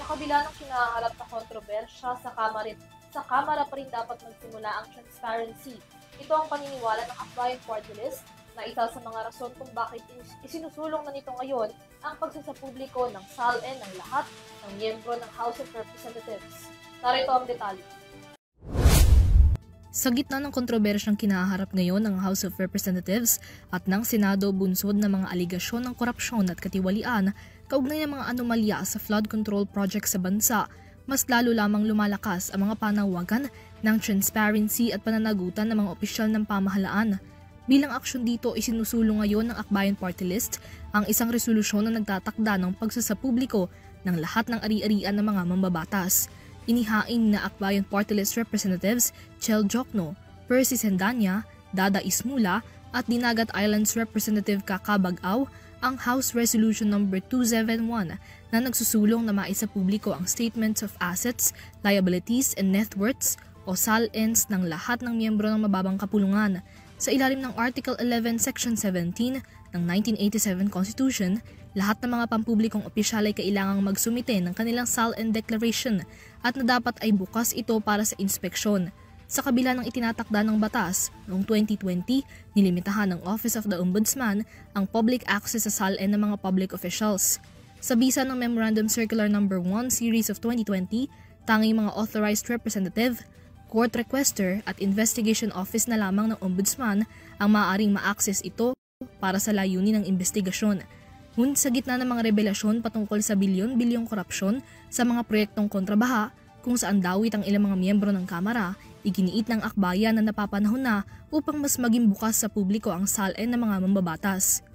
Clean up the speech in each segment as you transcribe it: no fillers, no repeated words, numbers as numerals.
kabila ng kinaharap na kontrobersya sa Kamara pa rin dapat magsimula ang transparency. Ito ang paniniwala ng Akbayan Party List na isa sa mga rason kung bakit isinusulong na nito ngayon ang pagsasapubliko ng SALN ng lahat ng miyembro ng House of Representatives. Narito ang detalye. Sa gitna ng kontrobersyang kinaharap ngayon ng House of Representatives at ng Senado bunsod ng mga aligasyon ng korupsyon at katiwalian kaugnay ng mga anomalya sa flood control project sa bansa, mas lalo lamang lumalakas ang mga panawagan ng transparency at pananagutan ng mga opisyal ng pamahalaan. Bilang aksyon dito, isinusulong ngayon ng Akbayan Party List ang isang resolusyon na nagtatakda ng pagsasapubliko ng lahat ng ari-arian ng mga mambabatas. Inihain na Akbayan Party List Representatives Chel Jokno, Percy Sendanya, Dada Ismula at Dinagat Islands Representative Kaka Bag-aw ang House Resolution No. 271 na nagsusulong na maisapubliko ang Statements of Assets, Liabilities and Net Worths o SALNs ng lahat ng miyembro ng mababang kapulungan. Sa ilalim ng Article 11 Section 17 ng 1987 Constitution, lahat ng mga pampublikong opisyal ay kailangang magsumite ng kanilang SALN declaration at na dapat ay bukas ito para sa inspeksyon. Sa kabila ng itinatakda ng batas, noong 2020, nilimitahan ng Office of the Ombudsman ang public access sa SALN ng mga public officials. Sa bisa ng Memorandum Circular No. 1 Series of 2020, tanging mga authorized representative, court requester at investigation office na lamang ng Ombudsman ang maaaring ma-access ito para sa layunin ng investigasyon. Ngunit sa gitna ng mga revelasyon patungkol sa bilyon-bilyong korupsyon sa mga proyektong kontrabaha kung saan dawit ang ilang mga miyembro ng Kamara, iginiit ng akbayan na napapanahon na upang mas maging bukas sa publiko ang SALN ng mga mambabatas.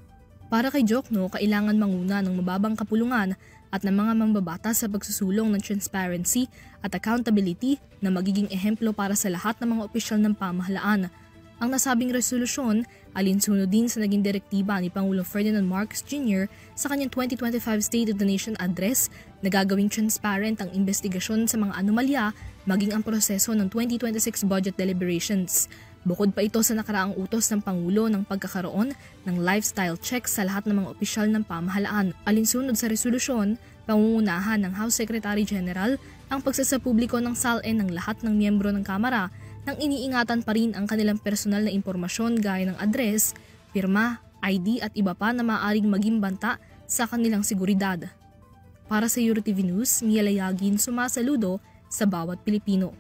Para kay Jokno, kailangan manguna ng mababang kapulungan at ng mga mambabatas sa pagsusulong ng transparency at accountability na magiging ehemplo para sa lahat ng mga opisyal ng pamahalaan. Ang nasabing resolusyon alinsunod din sa naging direktiba ni Pangulong Ferdinand Marcos Jr. sa kanyang 2025 State of the Nation Address na gagawing transparent ang investigasyon sa mga anomalya maging ang proseso ng 2026 budget deliberations. Bukod pa ito sa nakaraang utos ng Pangulo ng pagkakaroon ng lifestyle check sa lahat ng mga opisyal ng pamahalaan. Alinsunod sa resolusyon, pangungunahan ng House Secretary General ang pagsasapubliko ng SALN ng lahat ng miyembro ng Kamara nang iniingatan pa rin ang kanilang personal na impormasyon gaya ng address, pirma, ID at iba pa na maaaring maging banta sa kanilang seguridad. Para sa EuroTV News, Mia Layagin, sumasaludo sa bawat Pilipino.